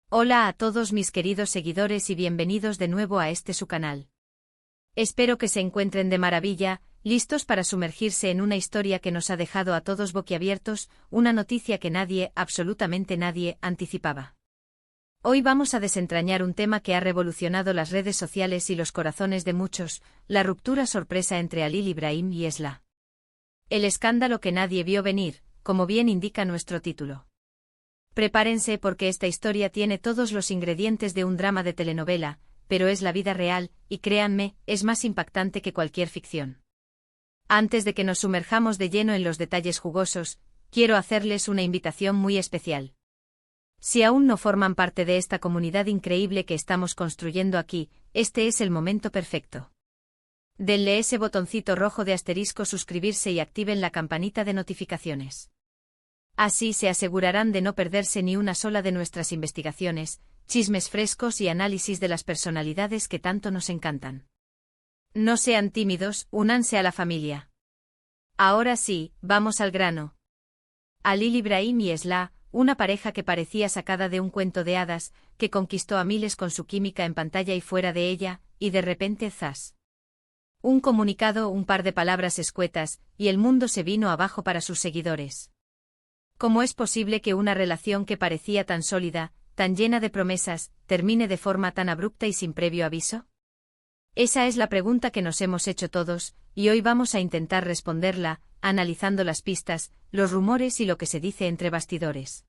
Hola a todos mis queridos seguidores y bienvenidos de nuevo a su canal. Espero que se encuentren de maravilla, listos para sumergirse en una historia que nos ha dejado a todos boquiabiertos, una noticia que nadie, absolutamente nadie, anticipaba. Hoy vamos a desentrañar un tema que ha revolucionado las redes sociales y los corazones de muchos, la ruptura sorpresa entre Halil Ibrahim y Esla. El escándalo que nadie vio venir, como bien indica nuestro título. Prepárense porque esta historia tiene todos los ingredientes de un drama de telenovela, pero es la vida real, y créanme, es más impactante que cualquier ficción. Antes de que nos sumerjamos de lleno en los detalles jugosos, quiero hacerles una invitación muy especial. Si aún no forman parte de esta comunidad increíble que estamos construyendo aquí, este es el momento perfecto. Denle ese botoncito rojo de asterisco suscribirse y activen la campanita de notificaciones. Así se asegurarán de no perderse ni una sola de nuestras investigaciones, chismes frescos y análisis de las personalidades que tanto nos encantan. No sean tímidos, únanse a la familia. Ahora sí, vamos al grano. Halil Ibrahim y Esla, una pareja que parecía sacada de un cuento de hadas, que conquistó a miles con su química en pantalla y fuera de ella, y de repente ¡zas! Un comunicado, un par de palabras escuetas, y el mundo se vino abajo para sus seguidores. ¿Cómo es posible que una relación que parecía tan sólida, tan llena de promesas, termine de forma tan abrupta y sin previo aviso? Esa es la pregunta que nos hemos hecho todos, y hoy vamos a intentar responderla, analizando las pistas, los rumores y lo que se dice entre bastidores.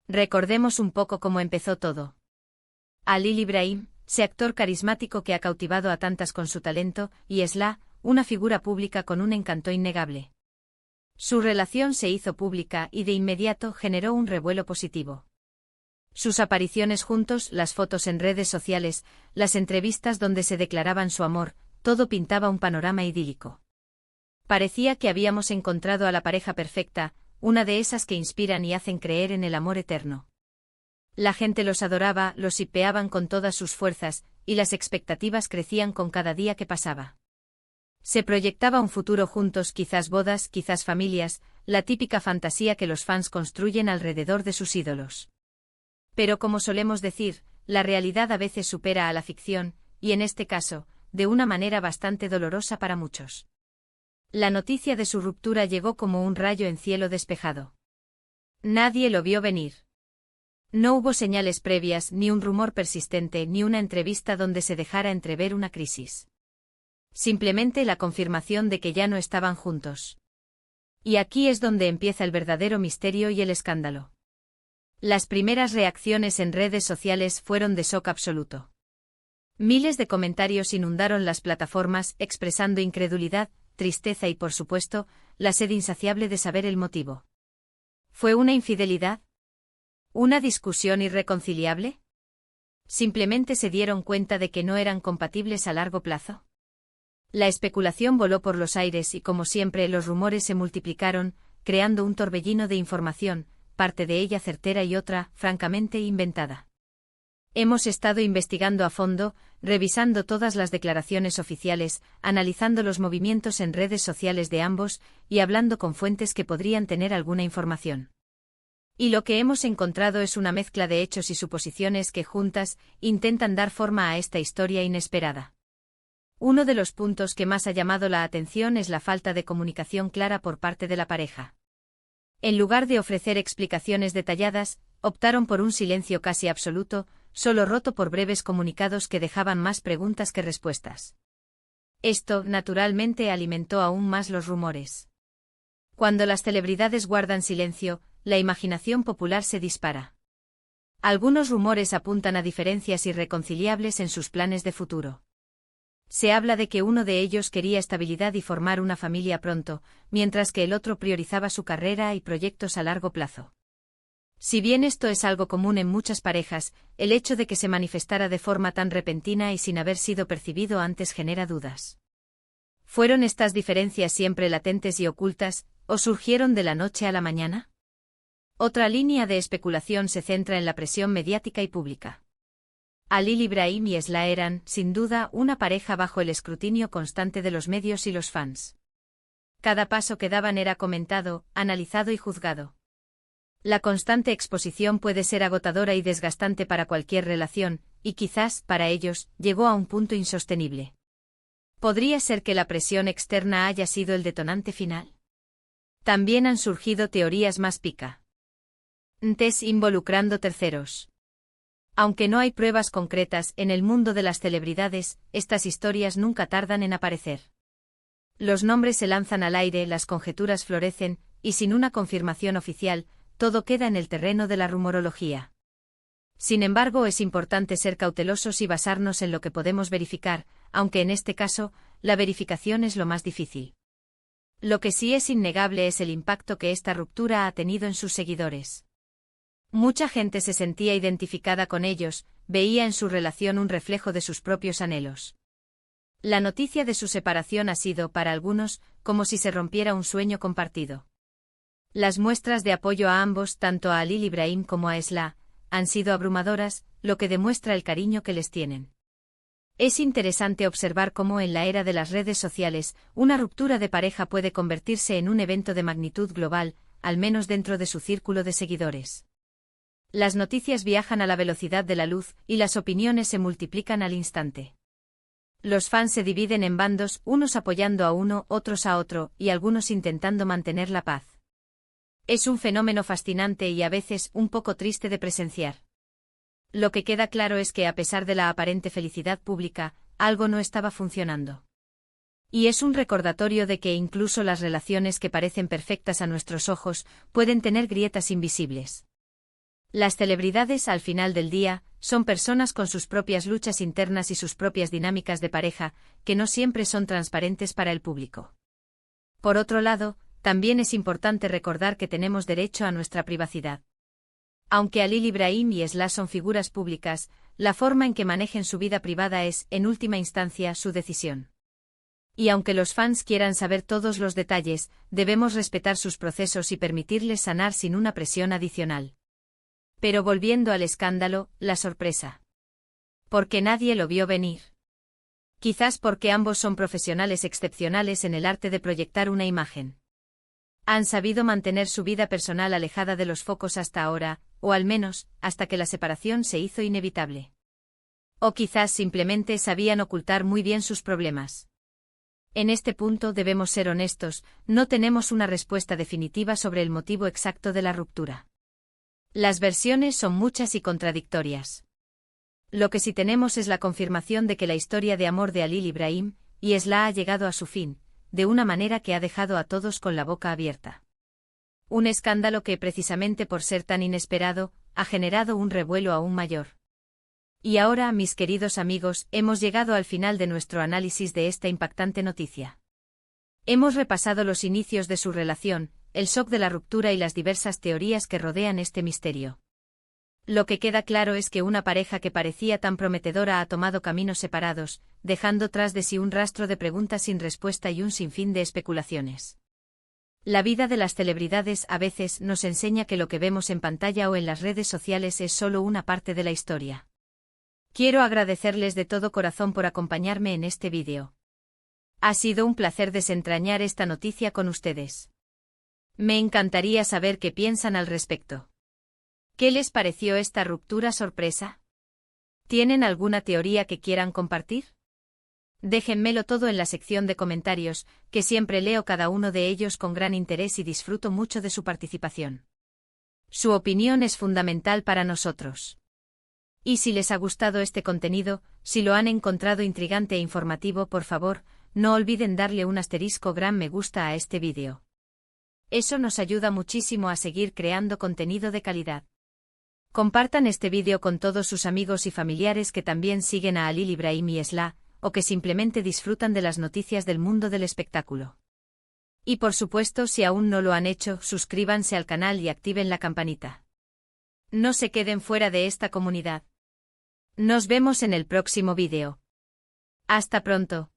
Recordemos un poco cómo empezó todo. Halil Ibrahim, ese actor carismático que ha cautivado a tantas con su talento, y Esla, una figura pública con un encanto innegable. Su relación se hizo pública y de inmediato generó un revuelo positivo. Sus apariciones juntos, las fotos en redes sociales, las entrevistas donde se declaraban su amor, todo pintaba un panorama idílico. Parecía que habíamos encontrado a la pareja perfecta, una de esas que inspiran y hacen creer en el amor eterno. La gente los adoraba, los hipeaban con todas sus fuerzas, y las expectativas crecían con cada día que pasaba. Se proyectaba un futuro juntos, quizás bodas, quizás familias, la típica fantasía que los fans construyen alrededor de sus ídolos. Pero como solemos decir, la realidad a veces supera a la ficción, y en este caso, de una manera bastante dolorosa para muchos. La noticia de su ruptura llegó como un rayo en cielo despejado. Nadie lo vio venir. No hubo señales previas, ni un rumor persistente, ni una entrevista donde se dejara entrever una crisis. Simplemente la confirmación de que ya no estaban juntos. Y aquí es donde empieza el verdadero misterio y el escándalo. Las primeras reacciones en redes sociales fueron de shock absoluto. Miles de comentarios inundaron las plataformas, expresando incredulidad, tristeza y, por supuesto, la sed insaciable de saber el motivo. ¿Fue una infidelidad? ¿Una discusión irreconciliable? ¿Simplemente se dieron cuenta de que no eran compatibles a largo plazo? La especulación voló por los aires y, como siempre, los rumores se multiplicaron, creando un torbellino de información, parte de ella certera y otra, francamente, inventada. Hemos estado investigando a fondo, revisando todas las declaraciones oficiales, analizando los movimientos en redes sociales de ambos, y hablando con fuentes que podrían tener alguna información. Y lo que hemos encontrado es una mezcla de hechos y suposiciones que juntas intentan dar forma a esta historia inesperada. Uno de los puntos que más ha llamado la atención es la falta de comunicación clara por parte de la pareja. En lugar de ofrecer explicaciones detalladas, optaron por un silencio casi absoluto, solo roto por breves comunicados que dejaban más preguntas que respuestas. Esto, naturalmente, alimentó aún más los rumores. Cuando las celebridades guardan silencio, la imaginación popular se dispara. Algunos rumores apuntan a diferencias irreconciliables en sus planes de futuro. Se habla de que uno de ellos quería estabilidad y formar una familia pronto, mientras que el otro priorizaba su carrera y proyectos a largo plazo. Si bien esto es algo común en muchas parejas, el hecho de que se manifestara de forma tan repentina y sin haber sido percibido antes genera dudas. ¿Fueron estas diferencias siempre latentes y ocultas, o surgieron de la noche a la mañana? Otra línea de especulación se centra en la presión mediática y pública. Halil Ibrahim y Esla eran, sin duda, una pareja bajo el escrutinio constante de los medios y los fans. Cada paso que daban era comentado, analizado y juzgado. La constante exposición puede ser agotadora y desgastante para cualquier relación, y quizás, para ellos, llegó a un punto insostenible. ¿Podría ser que la presión externa haya sido el detonante final? También han surgido teorías más picantes involucrando terceros. Aunque no hay pruebas concretas en el mundo de las celebridades, estas historias nunca tardan en aparecer. Los nombres se lanzan al aire, las conjeturas florecen, y sin una confirmación oficial, todo queda en el terreno de la rumorología. Sin embargo, es importante ser cautelosos y basarnos en lo que podemos verificar, aunque en este caso, la verificación es lo más difícil. Lo que sí es innegable es el impacto que esta ruptura ha tenido en sus seguidores. Mucha gente se sentía identificada con ellos, veía en su relación un reflejo de sus propios anhelos. La noticia de su separación ha sido, para algunos, como si se rompiera un sueño compartido. Las muestras de apoyo a ambos, tanto a Halil Ibrahim como a Esla, han sido abrumadoras, lo que demuestra el cariño que les tienen. Es interesante observar cómo en la era de las redes sociales, una ruptura de pareja puede convertirse en un evento de magnitud global, al menos dentro de su círculo de seguidores. Las noticias viajan a la velocidad de la luz, y las opiniones se multiplican al instante. Los fans se dividen en bandos, unos apoyando a uno, otros a otro, y algunos intentando mantener la paz. Es un fenómeno fascinante y a veces un poco triste de presenciar. Lo que queda claro es que a pesar de la aparente felicidad pública, algo no estaba funcionando. Y es un recordatorio de que incluso las relaciones que parecen perfectas a nuestros ojos, pueden tener grietas invisibles. Las celebridades, al final del día, son personas con sus propias luchas internas y sus propias dinámicas de pareja, que no siempre son transparentes para el público. Por otro lado, también es importante recordar que tenemos derecho a nuestra privacidad. Aunque Halil Ibrahim y Esla son figuras públicas, la forma en que manejen su vida privada es, en última instancia, su decisión. Y aunque los fans quieran saber todos los detalles, debemos respetar sus procesos y permitirles sanar sin una presión adicional. Pero volviendo al escándalo, la sorpresa. Porque nadie lo vio venir. Quizás porque ambos son profesionales excepcionales en el arte de proyectar una imagen. Han sabido mantener su vida personal alejada de los focos hasta ahora, o al menos, hasta que la separación se hizo inevitable. O quizás simplemente sabían ocultar muy bien sus problemas. En este punto debemos ser honestos, no tenemos una respuesta definitiva sobre el motivo exacto de la ruptura. Las versiones son muchas y contradictorias. Lo que sí tenemos es la confirmación de que la historia de amor de Halil Ibrahim y Esla ha llegado a su fin, de una manera que ha dejado a todos con la boca abierta. Un escándalo que, precisamente por ser tan inesperado, ha generado un revuelo aún mayor. Y ahora, mis queridos amigos, hemos llegado al final de nuestro análisis de esta impactante noticia. Hemos repasado los inicios de su relación, el shock de la ruptura y las diversas teorías que rodean este misterio. Lo que queda claro es que una pareja que parecía tan prometedora ha tomado caminos separados, dejando tras de sí un rastro de preguntas sin respuesta y un sinfín de especulaciones. La vida de las celebridades a veces nos enseña que lo que vemos en pantalla o en las redes sociales es solo una parte de la historia. Quiero agradecerles de todo corazón por acompañarme en este vídeo. Ha sido un placer desentrañar esta noticia con ustedes. Me encantaría saber qué piensan al respecto. ¿Qué les pareció esta ruptura sorpresa? ¿Tienen alguna teoría que quieran compartir? Déjenmelo todo en la sección de comentarios, que siempre leo cada uno de ellos con gran interés y disfruto mucho de su participación. Su opinión es fundamental para nosotros. Y si les ha gustado este contenido, si lo han encontrado intrigante e informativo, por favor, no olviden darle un asterisco gran me gusta a este vídeo. Eso nos ayuda muchísimo a seguir creando contenido de calidad. Compartan este vídeo con todos sus amigos y familiares que también siguen a Halil Ibrahim y Esla, o que simplemente disfrutan de las noticias del mundo del espectáculo. Y por supuesto, si aún no lo han hecho, suscríbanse al canal y activen la campanita. No se queden fuera de esta comunidad. Nos vemos en el próximo vídeo. Hasta pronto.